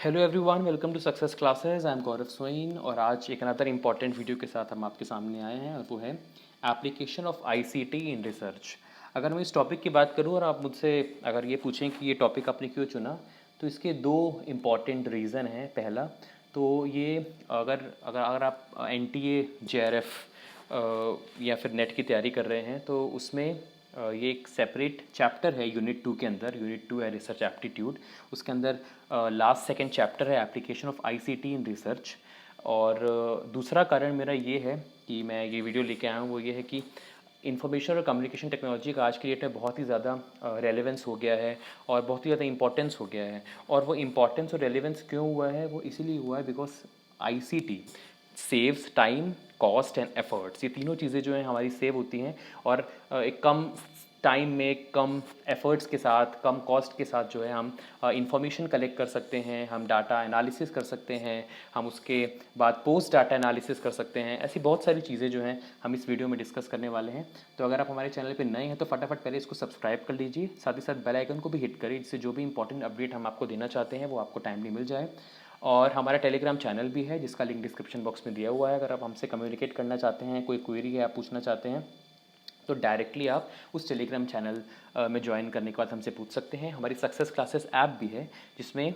Hello everyone, welcome to success classes. I am Gaurav Soin और आज एक अनदर इम्पॉर्टेंट वीडियो के साथ हम आपके सामने आए हैं और वो है application of ICT in research. अगर मैं इस टॉपिक की बात करूं और आप मुझसे अगर ये पूछें कि ये टॉपिक आपने क्यों चुना, तो इसके दो इम्पॉर्टेंट रीज़न हैं। पहला तो ये अगर अगर अगर आप एनटीए जेआरएफ या फिर नेट की तैयारी कर रहे हैं तो उसमें ये एक सेपरेट चैप्टर है यूनिट 2 के अंदर। यूनिट 2 है रिसर्च एप्टीट्यूड, उसके अंदर लास्ट सेकंड चैप्टर है application of ICT in research. और दूसरा कारण मेरा ये है कि मैं ये वीडियो लेके आया हूँ, वो ये है कि इंफॉर्मेशन और कम्युनिकेशन टेक्नोलॉजी का आज की डेट में बहुत ही ज़्यादा रेलेवेंस हो गया है और बहुत ही ज़्यादा इंपॉर्टेंस हो गया है। और वो इंपॉर्टेंस और रेलेवेंस क्यों हुआ है, वो इसीलिए हुआ है because ICT saves time, cost and efforts. ये तीनों चीज़ें जो हैं हमारी सेव होती हैं और एक कम टाइम में, कम एफर्ट्स के साथ, कम कॉस्ट के साथ जो है हम इंफॉर्मेशन कलेक्ट कर सकते हैं, हम डाटा एनालिसिस कर सकते हैं, हम उसके बाद पोस्ट डाटा एनालिसिस कर सकते हैं। ऐसी बहुत सारी चीज़ें जो हैं हम इस वीडियो में डिस्कस करने वाले हैं। तो अगर आप हमारे चैनल पे नए हैं तो फटाफट पहले इसको सब्सक्राइब कर लीजिए, साथ ही साथ बेल आइकन को भी हिट करिए, जिससे जो भी इंपॉर्टेंट अपडेट हम आपको देना चाहते हैं वो आपको टाइमली मिल जाए। और हमारा टेलीग्राम चैनल भी है जिसका लिंक डिस्क्रिप्शन बॉक्स में दिया हुआ है। अगर आप हमसे कम्युनिकेट करना चाहते हैं, कोई क्वेरी है आप पूछना चाहते हैं, तो डायरेक्टली आप उस टेलीग्राम चैनल में ज्वाइन करने के बाद हमसे पूछ सकते हैं। हमारी सक्सेस क्लासेस ऐप भी है जिसमें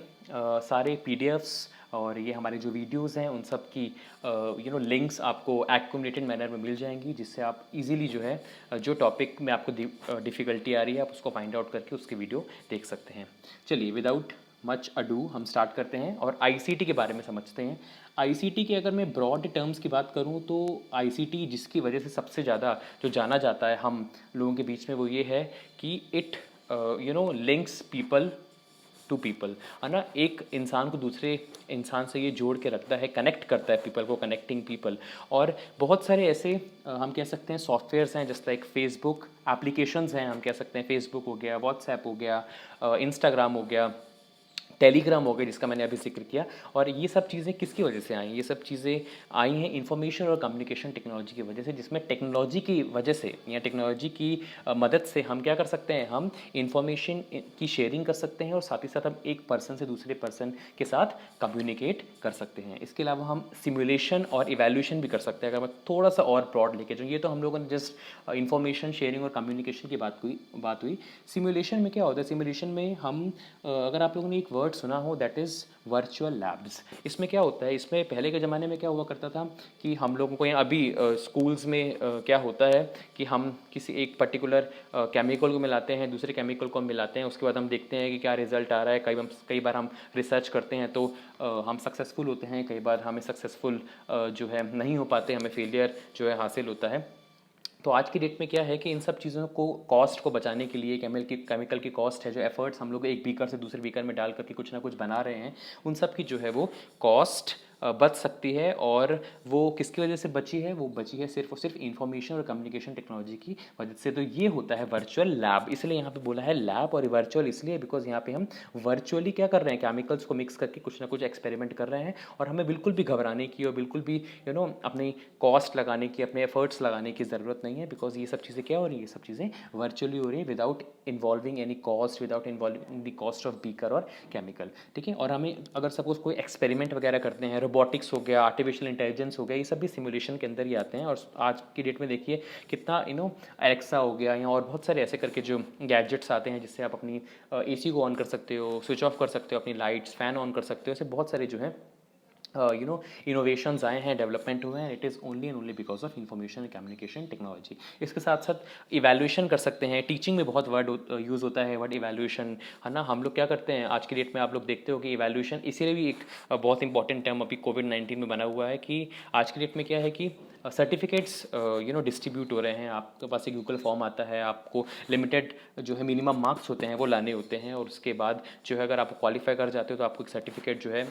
सारे पीडीएफ्स और ये हमारे जो वीडियोस हैं उन सब की लिंक्स आपको एक्यूमुलेटेड मैनर में मिल जाएंगी, जिससे आप इजीली जो है जो टॉपिक में आपको डिफ़िकल्टी आ रही है आप उसको फाइंड आउट करके उसके वीडियो देख सकते हैं। चलिए विदाउट मच अडू हम स्टार्ट करते हैं और आईसीटी के बारे में समझते हैं। आईसीटी के अगर मैं ब्रॉड टर्म्स की बात करूं तो आईसीटी जिसकी वजह से सबसे ज़्यादा जो जाना जाता है हम लोगों के बीच में, वो ये है कि it links people to people, है ना। एक इंसान को दूसरे इंसान से ये जोड़ के रखता है, कनेक्ट करता है पीपल को, कनेक्टिंग पीपल। और बहुत सारे ऐसे हम कह सकते हैं सॉफ्टवेयर्स हैं, जैसे लाइक फेसबुक एप्लीकेशंस हैं। हम कह सकते हैं फेसबुक हो गया, व्हाट्सएप हो गया, इंस्टाग्राम हो गया, टेलीग्राम हो गया जिसका मैंने अभी जिक्र किया। और ये सब चीज़ें किसकी वजह से आई? ये सब चीज़ें आई हैं इंफॉर्मेशन और कम्युनिकेशन टेक्नोलॉजी की वजह से, जिसमें टेक्नोलॉजी की वजह से या टेक्नोलॉजी की मदद से हम क्या कर सकते हैं, हम इंफॉर्मेशन की शेयरिंग कर सकते हैं और साथ ही साथ हम एक पर्सन से दूसरे पर्सन के साथ कम्युनिकेट कर सकते हैं। इसके अलावा हम सिमुलेशन और इवैल्यूएशन भी कर सकते हैं। अगर मैं थोड़ा सा और ब्रॉड लेके जाऊँ, ये तो हम लोगों ने जस्ट इंफॉर्मेशन शेयरिंग और कम्युनिकेशन की बात हुई। सिमुलेशन में क्या होता है? सिमुलेशन में हम अगर आप लोगों ने एक वर्ड सुना हो, दैट इज़ वर्चुअल लैब्स। इसमें क्या होता है, इसमें पहले के ज़माने में क्या हुआ करता था कि हम लोगों को, या अभी स्कूल्स में क्या होता है कि हम किसी एक पर्टिकुलर केमिकल को मिलाते हैं, दूसरे केमिकल को मिलाते हैं, उसके बाद हम देखते हैं कि क्या रिजल्ट आ रहा है। कई बार हम रिसर्च करते हैं तो हम सक्सेसफुल होते हैं, कई बार हमें सक्सेसफुल जो है नहीं हो पाते, हमें फेलियर जो है हासिल होता है। तो आज की डेट में क्या है कि इन सब चीज़ों को, कॉस्ट को बचाने के लिए, केमिकल की कॉस्ट है, जो एफर्ट्स हम लोग एक बीकर से दूसरे बीकर में डाल करके कुछ ना कुछ बना रहे हैं, उन सब की जो है वो कॉस्ट बच सकती है। और वो किसकी वजह से बची है? वो बची है सिर्फ और सिर्फ इंफॉर्मेशन और कम्युनिकेशन टेक्नोलॉजी की वजह से। तो ये होता है वर्चुअल लैब। इसलिए यहाँ पे बोला है लैब, और वर्चुअल इसलिए बिकॉज यहाँ पे हम वर्चुअली क्या कर रहे हैं, केमिकल्स को मिक्स करके कुछ ना कुछ एक्सपेरिमेंट कर रहे हैं। और हमें बिल्कुल भी घबराने की और बिल्कुल भी अपनी कॉस्ट लगाने की, अपने एफर्ट्स लगाने की ज़रूरत नहीं है, बिकॉज ये सब चीज़ें क्या हो रही है, ये सब चीज़ें वर्चुअली हो रही है without involving any cost, without involving the cost of beaker और केमिकल। ठीक है। और हमें अगर सपोज कोई एक्सपेरिमेंट वगैरह करते हैं, रोबोटिक्स हो गया, आर्टिफिशियल इंटेलिजेंस हो गया, ये सब भी सिमुलेशन के अंदर ही आते हैं। और आज की डेट में देखिए कितना एलेक्सा हो गया या और बहुत सारे ऐसे करके जो गैजेट्स आते हैं जिससे आप अपनी एसी को ऑन कर सकते हो, स्विच ऑफ कर सकते हो, अपनी लाइट्स फैन ऑन कर सकते हो। ऐसे बहुत सारे जो है इनोवेशंस आए हैं, डेवलपमेंट हुए हैं। It is only and only because of information and communication technology. इसके साथ साथ इवैल्यूएशन कर सकते हैं। टीचिंग में बहुत वर्ड यूज़ होता है, वर्ड इवैल्यूएशन, है ना। हम लोग क्या करते हैं आज की डेट में, आप लोग देखते हो कि इवैल्यूएशन इसीलिए भी एक बहुत इंपॉर्टेंट टर्म अभी कोविड-19 में बना हुआ है कि आज की डेट में क्या है कि सर्टिफिकेट्स डिस्ट्रीब्यूट हो रहे हैं। आपके पास एक गूगल फॉर्म आता है, आपको लिमिटेड जो है मिनिमम मार्क्स होते हैं वो लाने होते हैं, और उसके बाद जो है अगर आप क्वालिफाई कर जाते हो तो आपको एक सर्टिफिकेट जो है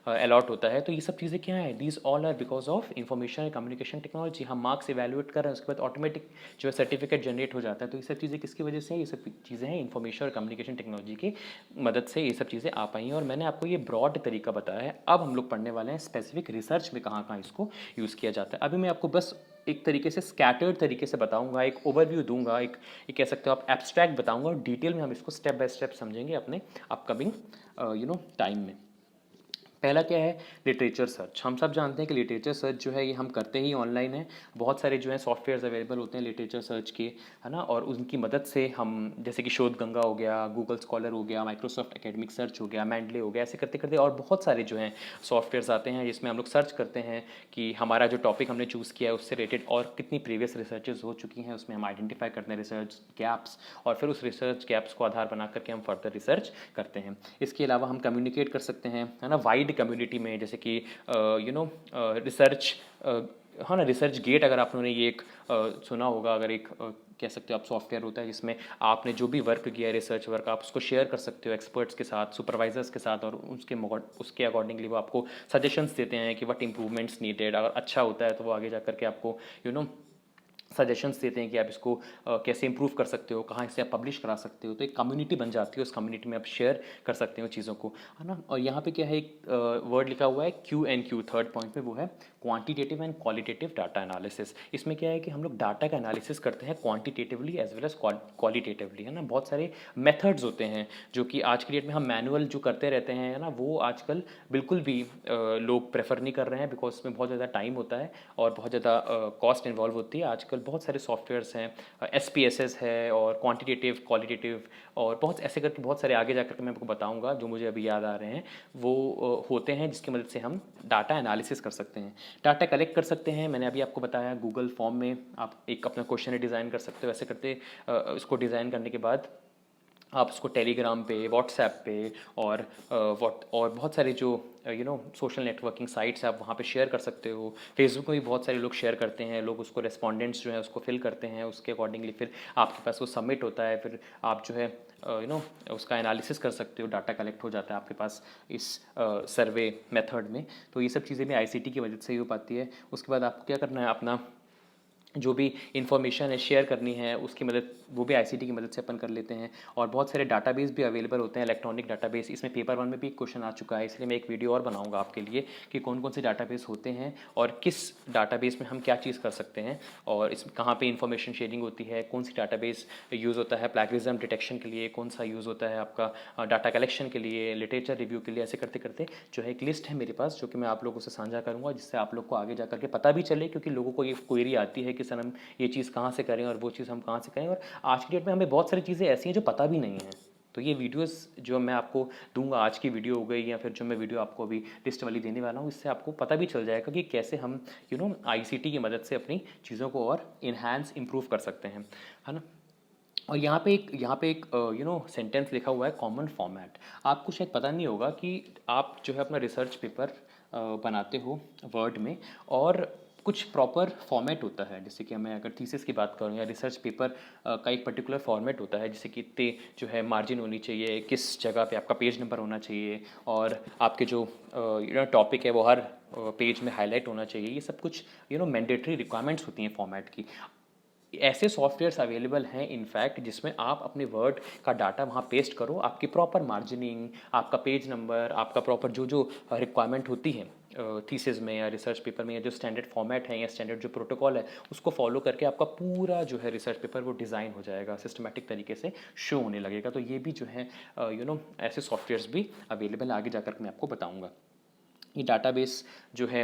अलॉट होता है। तो ये सब चीज़ें क्या है, these all are because of information and communication technology. हम मार्क्स इवैल्यूएट कर रहे हैं, उसके बाद ऑटोमेटिक जो है सर्टिफिकेट जनरेट हो जाता है। तो ये सब चीज़ें किसकी वजह से है? ये सब चीज़ें हैं इंफॉर्मेशन और कम्युनिकेशन टेक्नोलॉजी की मदद से ये सब चीज़ें आ पाई हैं। और मैंने आपको ये ब्रॉड तरीका बताया है। अब हम लोग पढ़ने वाले हैं स्पेसिफिक रिसर्च में कहाँ कहाँ इसको यूज़ किया जाता है। अभी मैं आपको बस एक तरीके से स्कैटर्ड तरीके से बताऊंगा, एक ओवरव्यू दूंगा, एक कह सकते हो आप एब्स्ट्रैक्ट बताऊंगा, और डिटेल में हम इसको स्टेप बाय स्टेप समझेंगे अपने अपकमिंग टाइम में। पहला क्या है, लिटरेचर सर्च। हम सब जानते हैं कि लिटरेचर सर्च जो है ये हम करते ही ऑनलाइन है। बहुत सारे जो है सॉफ्टवेयर्स अवेलेबल होते हैं लिटरेचर सर्च के, है ना, और उनकी मदद से हम, जैसे कि शोध गंगा हो गया, गूगल स्कॉलर हो गया, माइक्रोसॉफ्ट एकेडमिक सर्च हो गया, मैंडले हो गया, ऐसे करते करते और बहुत सारे जो हैं सॉफ्टवेयर्स आते हैं जिसमें हम लोग सर्च करते हैं कि हमारा जो टॉपिक हमने चूज़ किया है उससे रिलेटेड और कितनी प्रीवियस रिसर्चेज हो चुकी हैं, उसमें हम आइडेंटिफाई करते हैं रिसर्च गैप्स, और फिर उस रिसर्च गैप्स को आधार बना करके हम फर्दर रिसर्च करते हैं। इसके अलावा हम कम्युनिकेट कर सकते हैं, है ना, वाइड कम्युनिटी में, जैसे कि रिसर्च, हाँ ना, रिसर्च गेट अगर आपने ये एक सुना होगा, अगर एक कह सकते हो आप सॉफ्टवेयर होता है जिसमें आपने जो भी वर्क किया है, रिसर्च वर्क, आप उसको शेयर कर सकते हो एक्सपर्ट्स के साथ, सुपरवाइजर्स के साथ, और उसके अकॉर्डिंगली वो आपको सजेशंस देते हैं कि व्हाट इंप्रूवमेंट्स नीडेड। अगर अच्छा होता है तो वो आगे जा करके आपको सजेशंस देते हैं कि आप इसको कैसे इंप्रूव कर सकते हो, कहाँ इसे आप पब्लिश करा सकते हो। तो एक कम्युनिटी बन जाती है, उस कम्युनिटी में आप शेयर कर सकते हो चीज़ों को, है ना। और यहाँ पे क्या है, एक वर्ड लिखा हुआ है Q&Q, थर्ड पॉइंट पे, वो है quantitative and qualitative data analysis. इसमें क्या है कि हम लोग डाटा का एनालिसिस करते हैं quantitatively as well as qualitatively, है ना। बहुत सारे मेथड्स होते हैं जो कि आज की डेट में हम मैनुअल जो करते रहते हैं, है ना, वो आजकल बिल्कुल भी लोग प्रेफर नहीं कर रहे हैं, बिकॉज उसमें बहुत ज़्यादा टाइम होता है और बहुत ज़्यादा कॉस्ट इन्वॉल्व होती है। आजकल बहुत सारे सॉफ्टवेयर्स हैं, SPSS है, और क्वांटिटेटिव, क्वालिटेटिव, और बहुत ऐसे करके बहुत सारे आगे जाकर के मैं आपको बताऊंगा जो मुझे अभी याद आ रहे हैं, वो होते हैं जिसकी मदद से हम डाटा एनालिसिस कर सकते हैं, डाटा कलेक्ट कर सकते हैं। मैंने अभी आपको बताया गूगल फॉर्म में आप एक अपना क्वेश्चन डिज़ाइन कर सकते हो। ऐसे करते इसको डिज़ाइन करने के बाद आप उसको टेलीग्राम पे, व्हाट्सएप पे, और और बहुत सारे जो सोशल नेटवर्किंग साइट्स है, आप वहाँ पे शेयर कर सकते हो। फेसबुक में भी बहुत सारे लोग शेयर करते हैं, लोग उसको रेस्पोंडेंट्स जो है उसको फिल करते हैं, उसके अकॉर्डिंगली फिर आपके पास वो सबमिट होता है, फिर आप जो है उसका एनालिसिस कर सकते हो, डाटा कलेक्ट हो जाता है आपके पास इस सर्वे मेथड में। तो ये सब चीज़ें भी ICT की मदद से ही हो पाती है। उसके बाद आपको क्या करना है, अपना जो भी इंफॉर्मेशन है शेयर करनी है, उसकी मदद वो भी ICT की मदद से अपन कर लेते हैं। और बहुत सारे डाटाबेस भी अवेलेबल होते हैं, इलेक्ट्रॉनिक डाटाबेस। इसमें पेपर 1 में भी एक क्वेश्चन आ चुका है, इसलिए मैं एक वीडियो और बनाऊंगा आपके लिए कि कौन कौन से डाटाबेस होते हैं और किस डाटाबेस में हम क्या चीज़ कर सकते हैं, और इस कहाँ पे इंफॉर्मेशन शेयरिंग होती है, कौन सी डाटाबेस यूज़ होता है प्लैगियरिज्म डिटेक्शन के लिए, कौन सा यूज़ होता है आपका डाटा कलेक्शन के लिए, लिटरेचर रिव्यू के लिए। ऐसे करते करते जो है एक लिस्ट है मेरे पास, जो कि मैं आप लोगों से साझा करूँगा, जिससे आप लोग को आगे जा करके पता भी चले, क्योंकि लोगों को ये क्वेरी आती है कि सर हम ये चीज़ कहाँ से करें और वो चीज़ हम कहाँ से करें, और आज की डेट में हमें बहुत सारी चीज़ें ऐसी हैं जो पता भी नहीं हैं। तो ये वीडियोस जो मैं आपको दूंगा, आज की वीडियो हो गई या फिर जो मैं वीडियो आपको अभी लिस्ट वाली देने वाला हूँ, इससे आपको पता भी चल जाएगा कि कैसे हम ICT की मदद से अपनी चीज़ों को और इन्हांस इम्प्रूव कर सकते हैं, है ना। और यहाँ पे एक सेंटेंस लिखा हुआ है कॉमन फॉर्मेट। आपको शायद पता नहीं होगा कि आप जो है अपना रिसर्च पेपर बनाते हो वर्ड में, और कुछ प्रॉपर फॉर्मेट होता है। जैसे कि मैं अगर थीसिस की बात करूँ या रिसर्च पेपर का एक पर्टिकुलर फॉर्मेट होता है, जैसे कि इतने जो है मार्जिन होनी चाहिए, किस जगह पे आपका पेज नंबर होना चाहिए, और आपके जो टॉपिक है वो हर पेज में हाईलाइट होना चाहिए। ये सब कुछ मैंडेटरी रिक्वायरमेंट्स होती हैं फॉर्मेट की। ऐसे सॉफ्टवेयर्स अवेलेबल हैं इनफैक्ट, जिसमें आप अपने वर्ड का डाटा वहाँ पेस्ट करो, आपकी प्रॉपर मार्जिनिंग, आपका पेज नंबर, आपका प्रॉपर जो जो रिक्वायरमेंट होती है थीसिस में या रिसर्च पेपर में, या जो स्टैंडर्ड फॉर्मेट है या स्टैंडर्ड जो प्रोटोकॉल है, उसको फॉलो करके आपका पूरा जो है रिसर्च पेपर वो डिज़ाइन हो जाएगा, सिस्टमेटिक तरीके से शो होने लगेगा। तो ये भी जो है ऐसे सॉफ्टवेयर्स भी अवेलेबल, आगे जाकर मैं आपको बताऊँगा। ये डाटाबेस जो है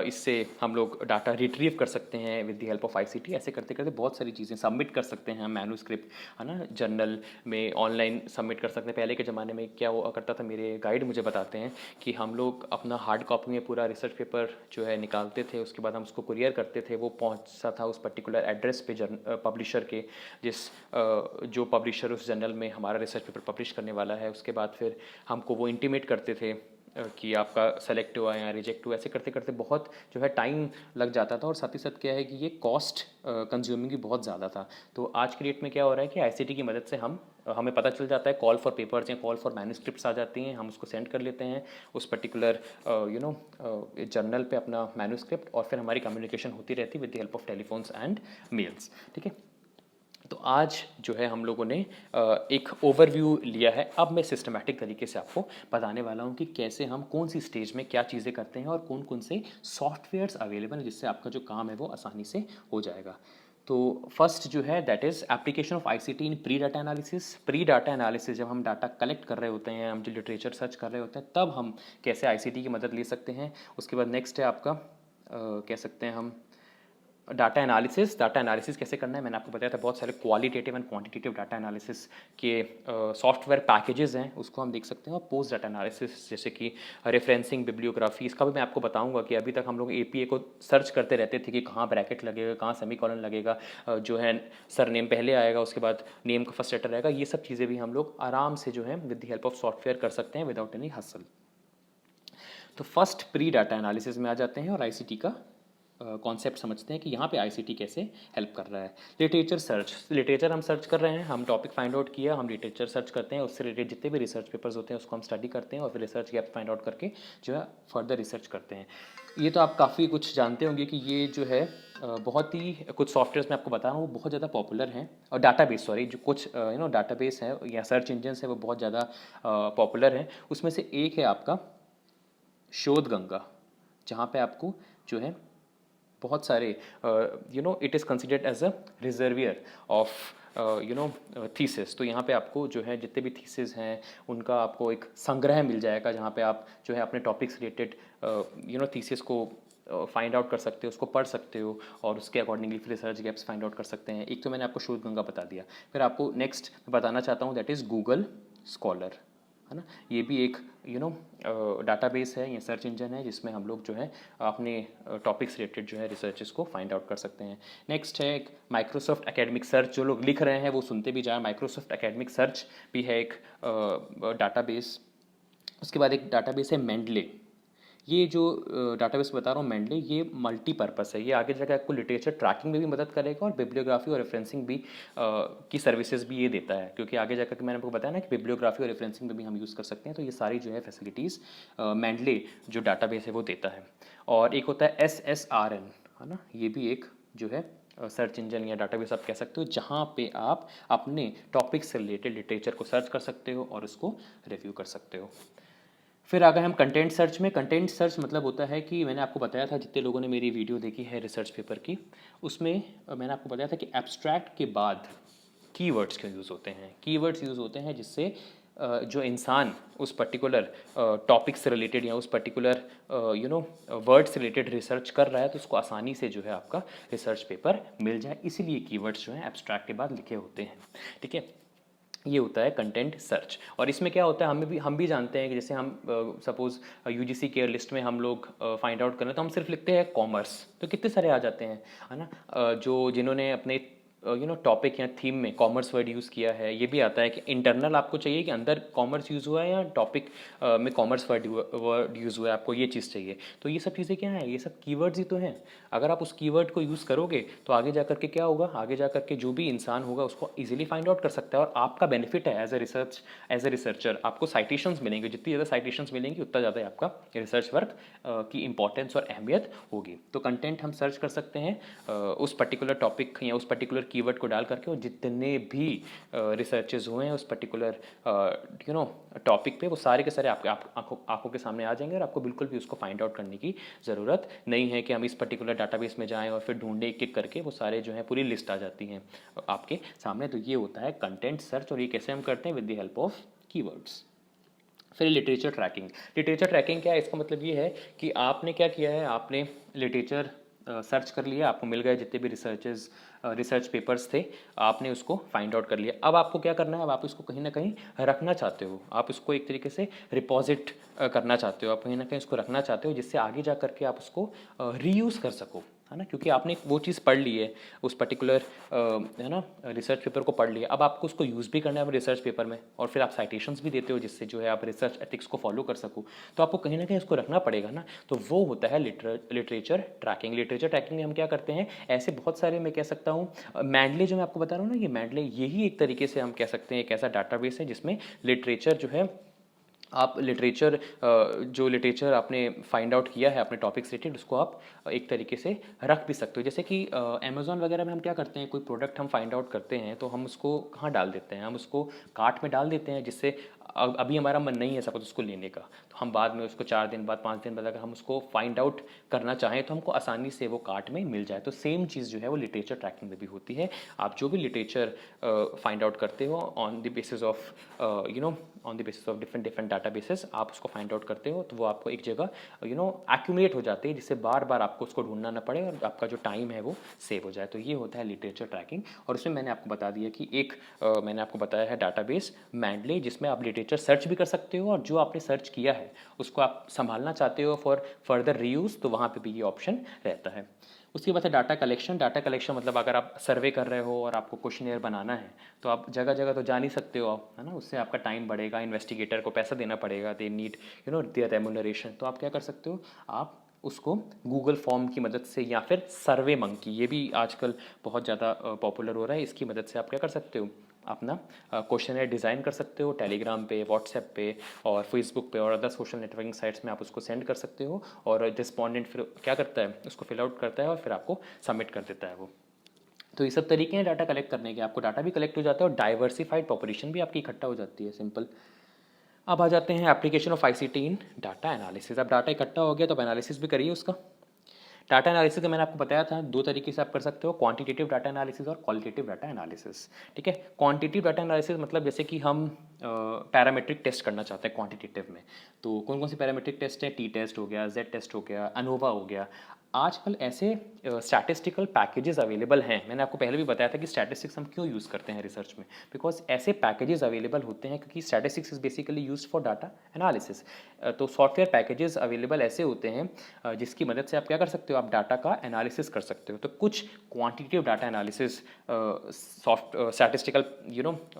इससे हम लोग डाटा रिट्रीव कर सकते हैं with the help of ICT। ऐसे करते करते बहुत सारी चीज़ें सबमिट कर सकते हैं हम, मैन्युस्क्रिप्ट, है ना, जर्नल में ऑनलाइन सबमिट कर सकते हैं। पहले के ज़माने में क्या हुआ करता था, मेरे गाइड मुझे बताते हैं कि हम लोग अपना हार्ड कॉपी में पूरा रिसर्च पेपर जो है निकालते थे, उसके बाद हम उसको कुरियर करते थे, वो पहुँचता था उस पर्टिकुलर एड्रेस पे पब्लिशर के, जो पब्लिशर उस जर्नल में हमारा रिसर्च पेपर पब्लिश करने वाला है। उसके बाद फिर हमको वो इंटीमेट करते थे कि आपका सेलेक्ट हुआ या रिजेक्ट हुआ। ऐसे करते करते बहुत जो है टाइम लग जाता था, और साथ ही साथ क्या है कि ये कॉस्ट कंज्यूमिंग भी बहुत ज़्यादा था। तो आज की डेट में क्या हो रहा है कि ICT की मदद से हमें पता चल जाता है, कॉल फॉर पेपर्स या कॉल फॉर मैन्युस्क्रिप्ट्स आ जाती हैं, हम उसको सेंड कर लेते हैं उस पर्टिकुलर जर्नल पे अपना मैन्युस्क्रिप्ट, और फिर हमारी कम्युनिकेशन होती रहती है with the help of telephones and mails, ठीक है। तो आज जो है हम लोगों ने एक ओवरव्यू लिया है। अब मैं सिस्टमैटिक तरीके से आपको बताने वाला हूँ कि कैसे हम कौन सी स्टेज में क्या चीज़ें करते हैं और कौन कौन से सॉफ्टवेयर्स अवेलेबल हैं जिससे आपका जो काम है वो आसानी से हो जाएगा। तो फर्स्ट जो है that is application of ICT in pre data analysis. Pre data analysis जब हम डाटा कलेक्ट कर रहे होते हैं, हम जो लिटरेचर सर्च कर रहे होते हैं, तब हम कैसे आईसीटी की मदद ले सकते हैं। उसके बाद नेक्स्ट है आपका कह सकते हैं हम डाटा एनालिसिस। डाटा एनालिसिस कैसे करना है मैंने आपको बताया था। बहुत सारे qualitative and quantitative data analysis के सॉफ्टवेयर पैकेजेस हैं, उसको हम देख सकते हैं। और पोस्ट डाटा एनालिसिस जैसे कि रेफरेंसिंग, बिब्लियोग्राफी, इसका भी मैं आपको बताऊंगा कि अभी तक हम लोग एपीए को सर्च करते रहते थे कि कहाँ ब्रैकेट लगेगा, कहाँ सेमीकोलन लगेगा, जो है सरनेम पहले आएगा, उसके बाद नेम का फर्स्ट लेटर रहेगा। ये सब चीज़ें भी हम लोग आराम से जो है with the help of software कर सकते हैं विदाउट एनी हसल। तो फर्स्ट प्री डाटा एनालिसिस में आ जाते हैं और आईसीटी का कॉन्सेप्ट समझते हैं कि यहाँ पे आईसीटी कैसे हेल्प कर रहा है। लिटरेचर सर्च, लिटरेचर हम सर्च कर रहे हैं, हम टॉपिक फाइंड आउट किया, हम लिटरेचर सर्च करते हैं, उससे रिलेटेड जितने भी रिसर्च पेपर्स होते हैं उसको हम स्टडी करते हैं और फिर रिसर्च गैप फाइंड आउट करके जो है फर्दर रिसर्च करते हैं। ये तो आप काफ़ी कुछ जानते होंगे कि ये जो है बहुत ही कुछ सॉफ्टवेयर मैं आपको बता रहा हूँ वो बहुत ज़्यादा पॉपुलर हैं। और डाटाबेस, सॉरी, जो कुछ डाटाबेस है या सर्च इंजन है वो बहुत ज़्यादा पॉपुलर हैं। उसमें से एक है आपका शोध गंगा, जहाँ पे आपको जो है बहुत सारे it is considered as a reservoir of thesis. तो यहाँ पे आपको जो है जितने भी थीसिस हैं उनका आपको एक संग्रह मिल जाएगा, जहाँ पे आप जो है अपने टॉपिक्स रिलेटेड थीसिस को फाइंड आउट कर सकते हो, उसको पढ़ सकते हो और उसके अकॉर्डिंगली फिर रिसर्च गैप्स फाइंड आउट कर सकते हैं। एक तो मैंने आपको शोध गंगा बता दिया, फिर आपको नेक्स्ट बताना चाहता हूँ दैट इज़ गूगल स्कॉलर, है ना। ये भी एक डाटाबेस है या सर्च इंजन है जिसमें हम लोग जो है अपने टॉपिक्स रिलेटेड जो है रिसर्चेस को फाइंड आउट कर सकते हैं। नेक्स्ट है एक माइक्रोसॉफ्ट एकेडमिक सर्च, जो लोग लिख रहे हैं वो सुनते भी जाए। माइक्रोसॉफ्ट एकेडमिक सर्च भी है एक डाटाबेस। उसके बाद एक डाटाबेस है मेंडले। ये जो डाटाबेस बता रहा हूँ मेंडले, ये मल्टीपर्पस है। ये आगे जाकर आपको लिटरेचर ट्रैकिंग में भी मदद करेगा और बिब्लियोग्राफी और रेफरेंसिंग भी की सर्विसेज भी ये देता है, क्योंकि आगे जाकर के मैंने आपको बताया ना कि बिब्लियोग्राफी और रेफरेंसिंग में भी हम यूज़ कर सकते हैं। तो ये सारी जो है फैसिलिटीज़ मेंडले जो डाटाबेस है वो देता है। और एक होता है SSRN, है ना। ये भी एक जो है सर्च इंजन या डाटाबेस आप कह सकते हो, जहाँ पे आप अपने टॉपिक से रिलेटेड लिटरेचर को सर्च कर सकते हो और उसको रिव्यू कर सकते हो। फिर आ गए हम कंटेंट सर्च में। कंटेंट सर्च मतलब होता है कि मैंने आपको बताया था, जितने लोगों ने मेरी वीडियो देखी है रिसर्च पेपर की, उसमें मैंने आपको बताया था कि एब्स्ट्रैक्ट के बाद कीवर्ड्स क्यों यूज़ होते हैं। कीवर्ड्स यूज़ होते हैं जिससे जो इंसान उस पर्टिकुलर टॉपिक से रिलेटेड या उस पर्टिकुलर वर्ड से रिलेटेड रिसर्च कर रहा है तो उसको आसानी से जो है आपका रिसर्च पेपर मिल जाए, इसीलिए कीवर्ड्स जो हैं एब्स्ट्रैक्ट के बाद लिखे होते हैं। ठीक है, ये होता है कंटेंट सर्च। और इसमें क्या होता है, हम भी जानते हैं कि जैसे हम सपोज़ यूजीसी केयर लिस्ट में हम लोग फाइंड आउट करें तो हम सिर्फ लिखते हैं कॉमर्स, तो कितने सारे आ जाते हैं, है ना। जो जिन्होंने अपने टॉपिक या थीम में कॉमर्स वर्ड यूज़ किया है, ये भी आता है कि इंटरनल आपको चाहिए कि अंदर कॉमर्स यूज़ हुआ है या टॉपिक में कॉमर्स वर्ड यूज़ हुआ है, आपको ये चीज़ चाहिए। तो ये सब चीज़ें क्या हैं, ये सब कीवर्ड्स ही तो हैं। अगर आप उस कीवर्ड को यूज़ करोगे तो आगे जा करके क्या होगा, आगे जा करके जो भी इंसान होगा उसको इजीली फाइंड आउट कर सकता है। और आपका बेनिफिट है एज ए रिसर्चर, आपको साइटेशंस मिलेंगे। जितनी ज़्यादा साइटेशंस मिलेंगी उतना ज़्यादा आपका रिसर्च वर्क की इंपॉर्टेंस और अहमियत होगी। तो कंटेंट हम सर्च कर सकते हैं उस पर्टिकुलर टॉपिक या उस पर्टिकुलर कीवर्ड को डाल करके, और जितने भी रिसर्चेज हुए हैं उस पर्टिकुलर टॉपिक पे, वो सारे के सारे आपके आंखों के सामने आ जाएंगे और आपको बिल्कुल भी उसको फाइंड आउट करने की ज़रूरत नहीं है कि हम इस पर्टिकुलर डाटाबेस में जाएं और फिर ढूंढे एक एक करके। वो सारे जो है पूरी लिस्ट आ जाती हैं आपके सामने। तो ये होता है कंटेंट सर्च, और ये कैसे हम करते हैं, with the help of keywords. फिर लिटरेचर ट्रैकिंग। लिटरेचर ट्रैकिंग क्या है, इसका मतलब ये है कि आपने क्या किया है, आपने लिटरेचर सर्च कर लिया, आपको मिल गए जितने भी रिसर्च पेपर्स थे, आपने उसको फाइंड आउट कर लिया। अब आपको क्या करना है, अब आप इसको कहीं ना कहीं रखना चाहते हो, आप इसको एक तरीके से रिपॉजिट करना चाहते हो, आप कहीं ना कहीं इसको रखना चाहते हो जिससे आगे जा करके आप उसको रीयूज़ कर सको, है ना। क्योंकि आपने वो चीज़ पढ़ ली है, उस पर्टिकुलर है ना रिसर्च पेपर को पढ़ लिया, अब आपको उसको यूज़ भी करना है रिसर्च पेपर में, और फिर आप साइटेशंस भी देते हो जिससे जो है आप रिसर्च एथिक्स को फॉलो कर सको। तो आपको कहीं ना कहीं उसको रखना पड़ेगा ना। तो वो होता है लिटरेचर ट्रैकिंग। लिटरेचर ट्रैकिंग में हम क्या करते हैं, ऐसे बहुत सारे मैं कह सकता हूँ, मैंडले जो मैं आपको बता रहा हूँ ना, ये मैंडले यही एक तरीके से हम कह सकते हैं एक ऐसा डाटाबेस है जिसमें लिटरेचर जो है आप लिटरेचर जो लिटरेचर आपने फाइंड आउट किया है अपने टॉपिक से रिलेटेड, उसको आप एक तरीके से रख भी सकते हो। जैसे कि अमेज़ॉन वगैरह में हम क्या करते हैं, कोई प्रोडक्ट हम फाइंड आउट करते हैं तो हम उसको कहाँ डाल देते हैं, हम उसको कार्ट में डाल देते हैं, जिससे अभी हमारा मन नहीं है सपोज उसको लेने का, तो हम बाद में उसको 4 दिन बाद 5 दिन बाद अगर हम उसको फाइंड आउट करना चाहें तो हमको आसानी से वो कार्ट में मिल जाए। तो सेम चीज़ जो है वो लिटरेचर ट्रैकिंग में भी होती है। आप जो भी लिटरेचर फाइंड आउट करते हो on the basis of on the basis of different different data basis, आप उसको फाइंड आउट करते हो तो वो आपको एक जगह एक्यूमुलेट हो जाती है, जिससे बार बार आपको उसको ढूंढना ना पड़े और आपका जो टाइम है वो सेव हो जाए। तो ये होता है लिटरेचर ट्रैकिंग। और उसमें मैंने आपको बता दिया कि मैंने आपको बताया है डाटाबेस मैंडले, जिसमें आप लिटरेचर सर्च भी कर सकते हो और जो आपने सर्च किया है उसको आप संभालना चाहते हो फॉर फर्दर रीयूज़, तो वहाँ पे भी ये ऑप्शन रहता है। उसके बाद है डाटा कलेक्शन। डाटा कलेक्शन मतलब अगर आप सर्वे कर रहे हो और आपको क्वेश्चनेयर बनाना है तो आप जगह जगह तो जा नहीं सकते हो आप, है ना, उससे आपका टाइम बढ़ेगा, इन्वेस्टिगेटर को पैसा देना पड़ेगा, दे नीड देयर रेमुनरेशन। तो आप क्या कर सकते हो, आप उसको गूगल फॉर्म की मदद से या फिर सर्वे मंकी, ये भी आजकल बहुत ज़्यादा पॉपुलर हो रहा है, इसकी मदद से आप क्या कर सकते हो, अपना क्वेश्चनर डिज़ाइन कर सकते हो टेलीग्राम पे, व्हाट्सएप पे और फेसबुक पे और अदर सोशल नेटवर्किंग साइट्स में आप उसको सेंड कर सकते हो। और रिस्पॉन्डेंट फिर क्या करता है, उसको फिल आउट करता है और फिर आपको सबमिट कर देता है वो। तो ये सब तरीके हैं डाटा कलेक्ट करने के, आपको डाटा भी कलेक्ट हो जाता है और डाइवर्सिफाइड पॉपुलेशन भी आपकी इकट्ठा हो जाती है। सिंपल। अब आ जाते हैं application of ICT in data analysis. अब डाटा इकट्ठा हो गया तो अब एनालिसिस भी करिए उसका। डाटा एनालिसिस का मैंने आपको बताया था, दो तरीके से आप कर सकते हो, क्वांटिटेटिव डाटा एनालिसिस और क्वालिटेटिव डाटा एनालिसिस। ठीक है, क्वांटिटेटिव डाटा एनालिसिस मतलब जैसे कि हम पैरामीट्रिक टेस्ट करना चाहते हैं क्वांटिटेटिव में, तो कौन कौन सी पैरामीट्रिक टेस्ट है, टी टेस्ट हो गया, जेड टेस्ट हो गया, अनोवा हो गया। आजकल ऐसे स्टैटिस्टिकल पैकेजेस अवेलेबल हैं। मैंने आपको पहले भी बताया था कि स्टैटिस्टिक्स हम क्यों यूज़ करते हैं रिसर्च में, बिकॉज ऐसे पैकेजेस अवेलेबल होते हैं, क्योंकि statistics is basically used for data analysis. तो सॉफ्टवेयर पैकेजेस अवेलेबल ऐसे होते हैं जिसकी मदद से आप क्या कर सकते हो, आप डाटा का एनालिसिस कर सकते हो। तो कुछ quantitative data analysis statistical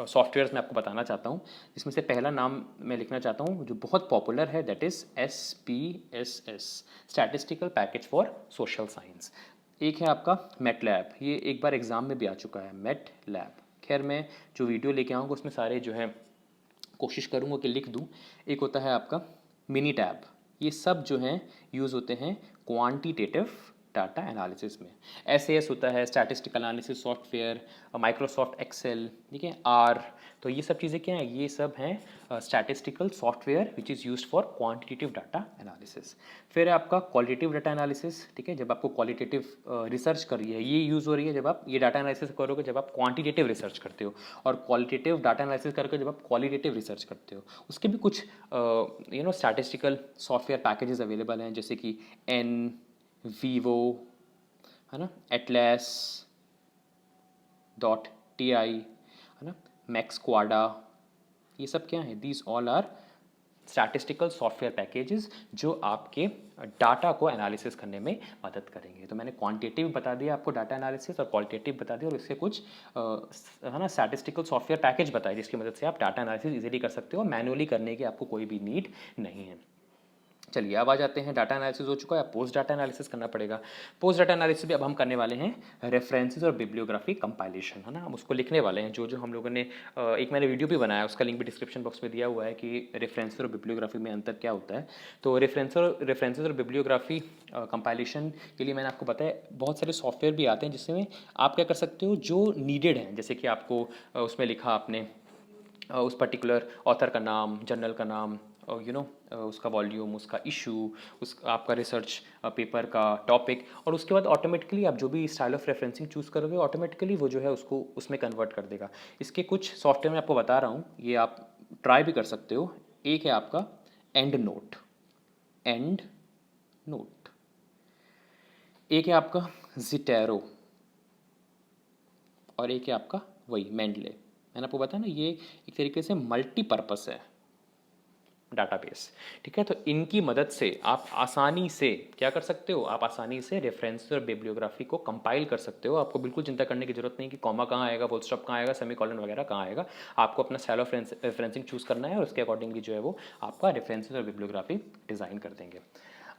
softwares मैं आपको बताना चाहता हूँ, जिसमें से पहला नाम मैं लिखना चाहता हूँ जो बहुत पॉपुलर है, that is SPSS, statistical package for social science. एक है आपका मैटलैब, ये एक बार एग्जाम में भी आ चुका है, मैटलैब। खैर मैं जो वीडियो लेके आऊँगा उसमें सारे जो है कोशिश करूँगा कि लिख दूँ। एक होता है आपका मिनी टैब, ये सब जो हैं यूज़ होते हैं क्वांटिटेटिव डाटा एनालिसिस में। SAS होता है statistical analysis software, Microsoft Excel, ठीक है, आर। तो ये सब चीज़ें क्या हैं, ये सब हैं statistical software which is used for quantitative data analysis. फिर है आपका क्वालिटेटिव डाटा एनालिसिस। ठीक है, जब आपको क्वालिटेटिव रिसर्च कर रही है, ये यूज़ हो रही है जब आप ये डाटा एनालिसिस करोगे जब आप क्वांटिटेटिव रिसर्च करते हो, और क्वालिटेटिव डाटा एनालिसिस करके जब आप क्वालिटेटिव रिसर्च करते हो। उसके भी कुछ स्टैटिस्टिकल सॉफ्टवेयर पैकेजेस अवेलेबल हैं, जैसे कि वीवो, है ना, एटलस डॉट TI, है ना, मैक्सक्वाडा, ये सब क्या है, these all are statistical software packages जो आपके डाटा को एनालिसिस करने में मदद करेंगे। तो मैंने क्वांटिटेटिव बता दिया आपको डाटा एनालिसिस, और क्वालिटेटिव बता दिया, और इसके कुछ है ना स्टैटिस्टिकल सॉफ्टवेयर पैकेज बताए जिसकी मदद से आप डाटा एनालिसिस इजीली कर सकते हो, मैनुअली करने की आपको कोई भी नीड नहीं है। चलिए अब आ जाते हैं, डाटा एनालिसिस हो चुका है, पोस्ट डाटा एनालिसिस करना पड़ेगा। पोस्ट डाटा एनालिसिस भी अब हम करने वाले हैं रेफरेंसेस और बिब्लियोग्राफी कंपाइलेशन, है ना, हम उसको लिखने वाले हैं। जो जो हम लोगों ने एक मैंने वीडियो भी बनाया, उसका लिंक भी डिस्क्रिप्शन बॉक्स में दिया हुआ है कि रेफरेंसेस और बिब्लियोग्राफी में अंतर क्या होता है। तो रेफरेंसेस और बिब्लियोग्राफी कंपाइलेशन के लिए मैंने आपको बताया बहुत सारे सॉफ्टवेयर भी आते हैं जिसमें आप क्या कर सकते हो, जो नीडेड हैं, जैसे कि आपको उसमें लिखा आपने उस पर्टिकुलर ऑथर का नाम, जर्नल का नाम, उसका वॉल्यूम, उसका इशू, उस आपका रिसर्च पेपर का टॉपिक, और उसके बाद ऑटोमेटिकली आप जो भी स्टाइल ऑफ रेफरेंसिंग चूज़ करोगे ऑटोमेटिकली वो जो है उसको उसमें कन्वर्ट कर देगा। इसके कुछ सॉफ्टवेयर मैं आपको बता रहा हूँ, ये आप ट्राई भी कर सकते हो। एक है आपका एंड नोट, एंड नोट। एक है आपका जिटेरो, और एक है आपका वही मेंडले। मैंने आपको बताया ना, ये एक तरीके से मल्टीपर्पस है डाटाबेस। ठीक है, तो इनकी मदद से आप आसानी से क्या कर सकते हो, आप आसानी से रेफरेंस और बिब्लियोग्राफी को कंपाइल कर सकते हो। आपको बिल्कुल चिंता करने की जरूरत नहीं कि कॉमा कहाँ आएगा, फुल स्टॉप कहाँ आएगा, सेमीकोलन वगैरह कहाँ आएगा। आपको अपना स्टाइल ऑफ रेफरेंसिंग चूज़ करना है और उसके अकॉर्डिंगली जो है वो आपका रेफरेंसेस और बिब्लियोग्राफी डिज़ाइन कर देंगे।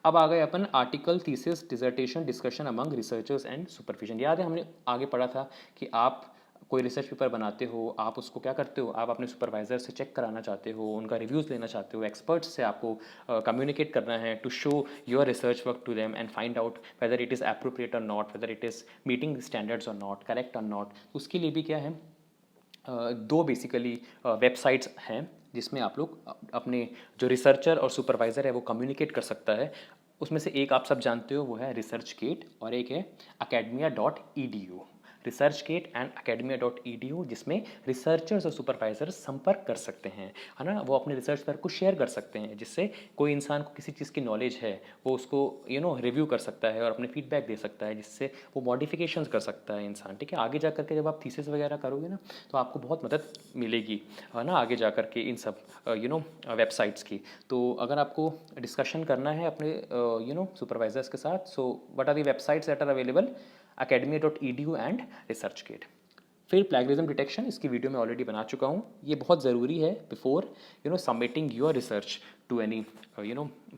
अब आ गए अपन article, thesis, dissertation, discussion among researchers and supervision. याद है हमने आगे पढ़ा था कि आप कोई रिसर्च पेपर बनाते हो, आप उसको क्या करते हो, आप अपने सुपरवाइज़र से चेक कराना चाहते हो, उनका रिव्यूज़ लेना चाहते हो, एक्सपर्ट्स से आपको कम्युनिकेट करना है to show your research work to them and find out whether it is appropriate और not, whether it is meeting standards और नॉट, करेक्ट और नॉट। उसके लिए भी क्या है, दो बेसिकली वेबसाइट्स हैं जिसमें आप लोग अपने जो रिसर्चर और सुपरवाइज़र है वो कम्युनिकेट कर सकता है। उसमें से एक आप सब जानते हो, वो है रिसर्चगेट, और एक है academia.edu। रिसर्चगेट एंड academia.edu, जिसमें रिसर्चर्स और सुपरवाइजर्स संपर्क कर सकते हैं, है ना, वो अपने रिसर्च वर्क को शेयर कर सकते हैं, जिससे कोई इंसान को किसी चीज़ की नॉलेज है वो उसको रिव्यू कर सकता है और अपने फीडबैक दे सकता है, जिससे वो मॉडिफिकेशंस कर सकता है इंसान। ठीक है, आगे जा करके जब आप थीसिस वगैरह करोगे ना, तो आपको बहुत मदद मिलेगी, है ना, आगे जा करके इन सब वेबसाइट्स की। तो अगर आपको डिस्कशन करना है अपने सुपरवाइजर्स के साथ, so what are the websites that are available, academia.edu and ResearchGate. फिर प्लैगियरिज्म डिटेक्शन, इसकी वीडियो मैं ऑलरेडी बना चुका हूँ, ये बहुत ज़रूरी है before submitting your research to any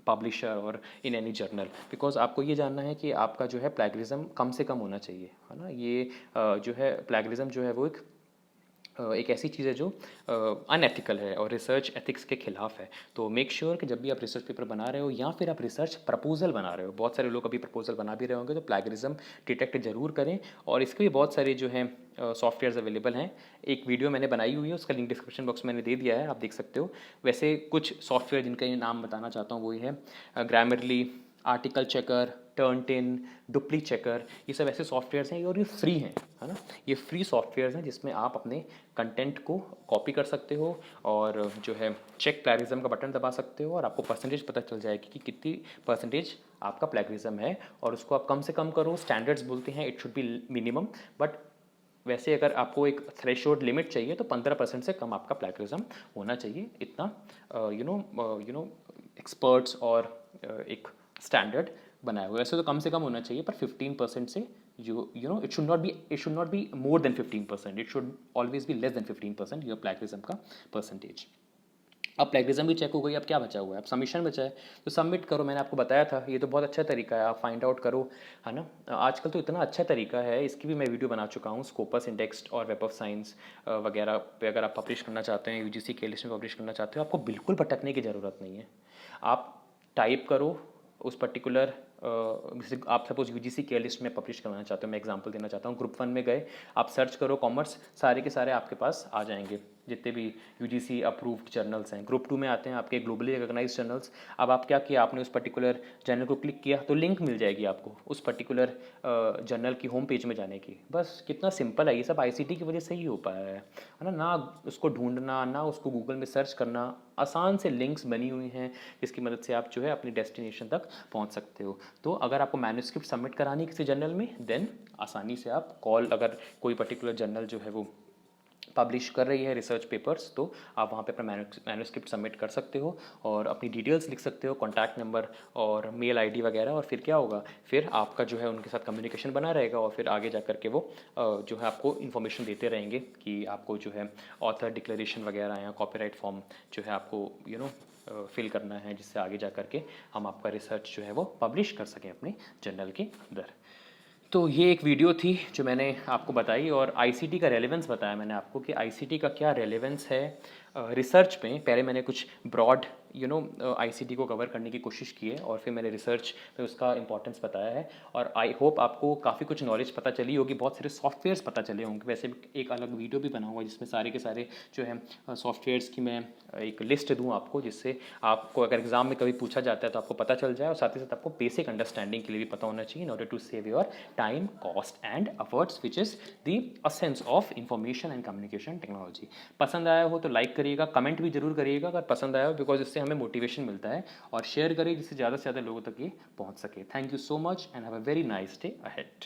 publisher और इन एनी जर्नल, बिकॉज आपको ये जानना है कि आपका जो है प्लैगियरिज्म कम से कम होना चाहिए, है ना। ये जो है प्लैगियरिज्म जो है वो एक ऐसी चीज़ है जो अनएथिकल है और रिसर्च एथिक्स के खिलाफ है। तो मेक श्योर कि जब भी आप रिसर्च पेपर बना रहे हो या फिर आप रिसर्च प्रपोजल बना रहे हो, बहुत सारे लोग अभी प्रपोजल बना भी रहे होंगे, तो प्लैगियरिज्म डिटेक्ट जरूर करें। और इसके भी बहुत सारे जो हैं सॉफ्टवेयर्स अवेलेबल हैं। एक वीडियो मैंने बनाई हुई है, उसका लिंक डिस्क्रिप्शन बॉक्स में मैंने दे दिया है, आप देख सकते हो। वैसे कुछ सॉफ्टवेयर जिनका नाम बताना चाहता हूँ, वही है Grammarly, article checker, Turnitin, DupliChecker, ये सब ऐसे सॉफ्टवेयर्स हैं और ये फ्री हैं, है ना। ये फ्री सॉफ्टवेयर्स हैं जिसमें आप अपने कंटेंट को कॉपी कर सकते हो और जो है चेक प्लैगियरिज्म का बटन दबा सकते हो और आपको परसेंटेज पता चल जाएगी कि कितनी परसेंटेज आपका प्लैगियरिज्म है, और उसको आप कम से कम करो। स्टैंडर्ड्स बोलते हैं it should be minimum, but वैसे अगर आपको एक थ्रेशोल्ड लिमिट चाहिए तो 15% से कम आपका प्लैगियरिज्म होना चाहिए, इतना एक्सपर्ट्स और एक स्टैंडर्ड बनाया हुआ है। वैसे तो कम से कम होना चाहिए, पर 15% से it should not be more than 15%, it should always be less than 15% your plagiarism का परसेंटेज। अब प्लैगियरिज्म भी चेक हो गई, अब क्या बचा हुआ है, अब सबमिशन बचा है, तो सबमिट करो। मैंने आपको बताया था, ये तो बहुत अच्छा तरीका है, आप फाइंड आउट करो, है ना। आजकल तो इतना अच्छा तरीका है, इसकी भी मैं वीडियो बना चुका हूँ, स्कोपस इंडेक्स्ड और वेब ऑफ साइंस वगैरह पे अगर आप पब्लिश करना चाहते हैं, यूजीसी के लिस्ट में पब्लिश करना चाहते हो, आपको बिल्कुल भटकने की ज़रूरत नहीं है। आप टाइप करो उस पर्टिकुलर जैसे आप सपोज यूजीसी के लिस्ट में पब्लिश करना चाहते हो, मैं एग्जांपल देना चाहता हूँ, ग्रुप 1 में गए, आप सर्च करो कॉमर्स, सारे के सारे आपके पास आ जाएंगे जितने भी यूजीसी अप्रूव्ड जर्नल्स हैं। ग्रुप 2 में आते हैं आपके ग्लोबली रिकॉग्नाइज्ड जर्नल्स। अब आप क्या किया, आपने उस पर्टिकुलर जर्नल को क्लिक किया तो लिंक मिल जाएगी आपको उस पर्टिकुलर जर्नल की होम पेज में जाने की। बस कितना सिंपल है, ये सब आईसीटी की वजह से ही हो पाया है ना। ना उसको ढूंढना, ना उसको गूगल में सर्च करना, आसान से लिंक्स बनी हुई हैं जिसकी मदद से आप जो है अपनी डेस्टिनेशन तक पहुंच सकते हो। तो अगर आपको मैन्युस्क्रिप्ट सबमिट करानी है किसी जर्नल में, देन आसानी से आप कॉल, अगर कोई पर्टिकुलर जर्नल जो है वो पब्लिश कर रही है रिसर्च पेपर्स, तो आप वहाँ पे अपना मैन्युस्क्रिप्ट सबमिट कर सकते हो और अपनी डिटेल्स लिख सकते हो, कॉन्टैक्ट नंबर और मेल आईडी वगैरह। और फिर क्या होगा, फिर आपका जो है उनके साथ कम्युनिकेशन बना रहेगा और फिर आगे जा कर के वो जो है आपको इन्फॉर्मेशन देते रहेंगे कि आपको जो है ऑथर डिक्लेरेशन वगैरह या कॉपीराइट फॉर्म जो है आपको फिल करना है, जिससे आगे जा कर के हम आपका रिसर्च जो है वो पब्लिश कर सकें अपने जर्नल के अंदर। तो ये एक वीडियो थी जो मैंने आपको बताई, और आईसीटी का रेलेवेंस बताया मैंने आपको कि आईसीटी का क्या रेलेवेंस है रिसर्च में। पहले मैंने कुछ ब्रॉड आईसीटी को कवर करने की कोशिश की है और फिर मैंने रिसर्च में उसका इंपॉर्टेंस बताया है, और आई होप आपको काफ़ी कुछ नॉलेज पता चली होगी, बहुत सारे सॉफ्टवेयर्स पता चले होंगे। वैसे एक अलग वीडियो भी बना हुआ है जिसमें सारे के सारे जो है सॉफ्टवेयर्स की मैं एक लिस्ट दूँ आपको, जिससे आपको अगर एग्जाम में कभी पूछा जाता है तो आपको पता चल जाए, और साथ ही साथ आपको बेसिक अंडरस्टैंडिंग के लिए भी पता होना चाहिए in order to save your time, cost and efforts, which is the essence of information and communication technology. पसंद आया हो तो लाइक करिएगा, कमेंट भी जरूर करिएगा अगर पसंद आया हो, बिकॉज इससे हमें मोटिवेशन मिलता है, और शेयर करिए जिससे ज़्यादा से ज़्यादा लोगों तक ये पहुंच सके। Thank you so much and have a very nice day ahead.